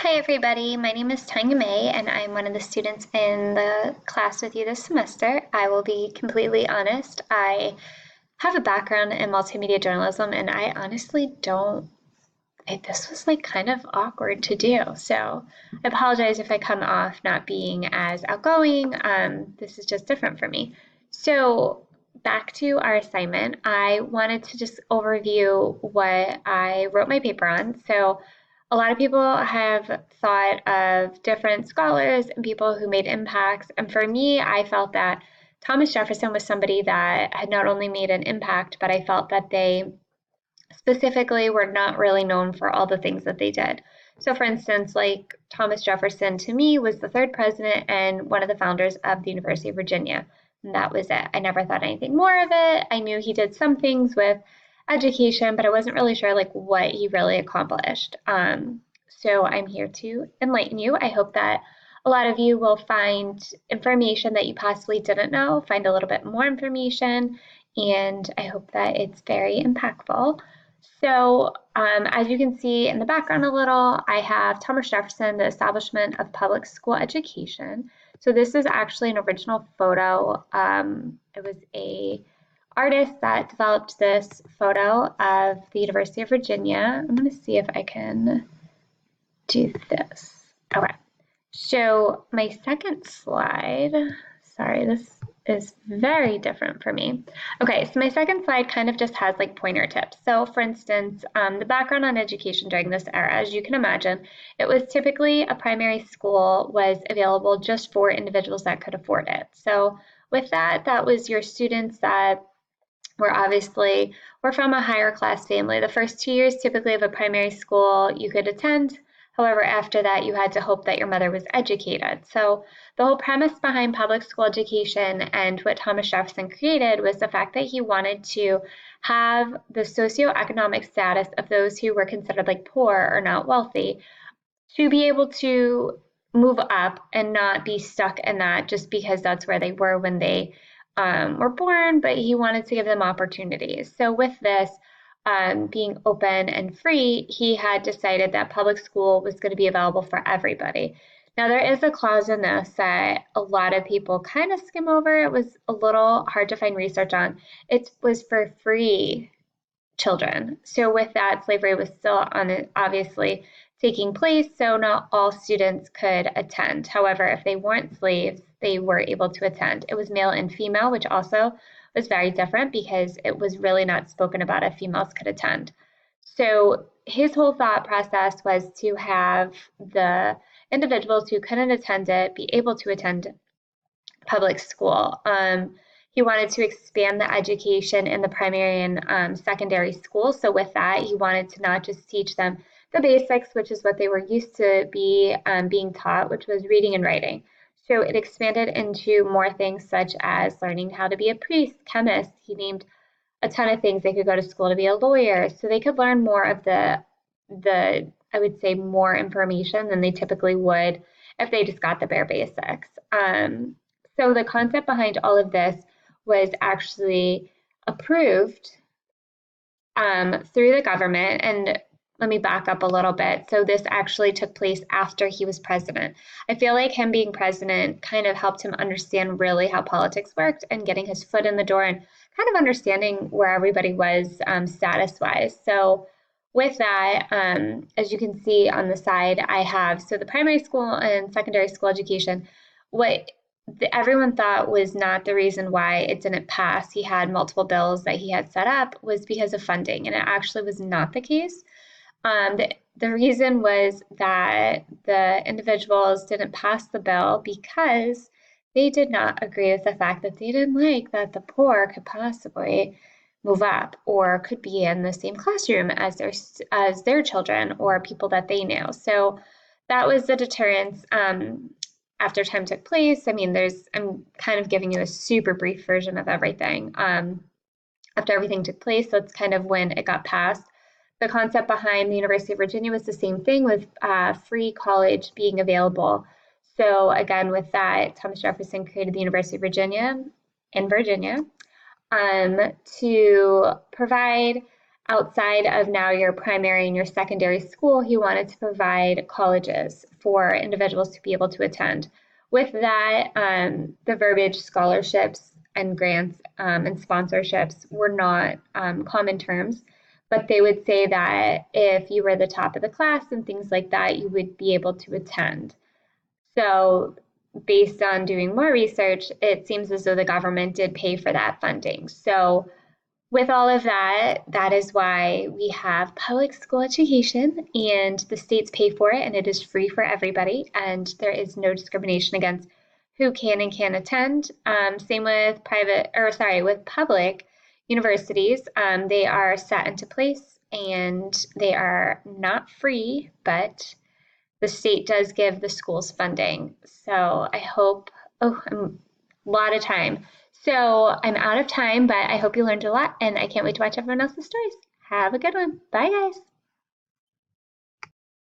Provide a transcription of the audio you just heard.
Hi everybody, my name is Tanya May and I'm one of the students in the class with you this semester. I will be completely honest, I have a background in multimedia journalism and I honestly don't, this was like kind of awkward to do. So I apologize if I come off not being as outgoing. This is just different for me. So back to our assignment, I wanted to just overview what I wrote my paper on. So a lot of people have thought of different scholars and people who made impacts. And for me, I felt that Thomas Jefferson was somebody that had not only made an impact, but I felt that they specifically were not really known for all the things that they did. So, for instance, like Thomas Jefferson to me was the third president and one of the founders of the University of Virginia. And that was it. I never thought anything more of it. I knew he did some things with education, but I wasn't really sure like what he really accomplished. So I'm here to enlighten you. I hope that a lot of you will find information that you possibly didn't know, find a little bit more information, and I hope that it's very impactful. So as you can see in the background a little, I have Thomas Jefferson, the establishment of public school education. So this is actually an original photo. It was a artist that developed this photo of the University of Virginia. I'm going to see if I can do this. Okay. So my second slide, sorry, this is very different for me. Okay, so my second slide kind of just has like pointer tips. So for instance, the background on education during this era, as you can imagine, it was typically a primary school was available just for individuals that could afford it. So with that, that was your students that were from a higher class family. The first 2 years typically of a primary school you could attend. However, after that, you had to hope that your mother was educated. So the whole premise behind public school education and what Thomas Jefferson created was the fact that he wanted to have the socioeconomic status of those who were considered like poor or not wealthy to be able to move up and not be stuck in that just because that's where they were when they were born, but he wanted to give them opportunities. So with this, being open and free, he had decided that public school was going to be available for everybody. Now, there is a clause in this that a lot of people kind of skim over. It was a little hard to find research on. It was for free children. So with that, slavery was still obviously taking place, so not all students could attend. However, if they weren't slaves, they were able to attend. It was male and female, which also was very different because it was really not spoken about if females could attend. So his whole thought process was to have the individuals who couldn't attend it be able to attend public school. He wanted to expand the education in the primary and secondary schools. So with that, he wanted to not just teach them the basics, which is what they were used to being taught, which was reading and writing. So it expanded into more things such as learning how to be a priest, chemist. He named a ton of things. They could go to school to be a lawyer, so they could learn more of the I would say more information than they typically would if they just got the bare basics. So the concept behind all of this was actually approved through the government. And let me back up a little bit. So this actually took place after he was president. I feel like him being president kind of helped him understand really how politics worked and getting his foot in the door and kind of understanding where everybody was status-wise. So with that, as you can see on the side, I have, so the primary school and secondary school education, what everyone thought was not the reason why it didn't pass. He had multiple bills that he had set up was because of funding, and it actually was not the case. The reason was that the individuals didn't pass the bill because they did not agree with the fact that they didn't like that the poor could possibly move up or could be in the same classroom as their children or people that they knew. So that was the deterrence. After time took place, I mean, I'm kind of giving you a super brief version of everything. After everything took place, that's kind of when it got passed. The concept behind the University of Virginia was the same thing with free college being available. So again, with that, Thomas Jefferson created the University of Virginia in Virginia to provide outside of now your primary and your secondary school, he wanted to provide colleges for individuals to be able to attend. With that, the verbiage scholarships and grants and sponsorships were not common terms, but they would say that if you were the top of the class and things like that, you would be able to attend. So, based on doing more research, it seems as though the government did pay for that funding. So, with all of that, that is why we have public school education and the states pay for it and it is free for everybody and there is no discrimination against who can and can't attend. Same with with public universities. They are set into place and they are not free, but the state does give the schools funding. So I hope, I'm a lot of time. So I'm out of time, but I hope you learned a lot and I can't wait to watch everyone else's stories. Have a good one. Bye, guys.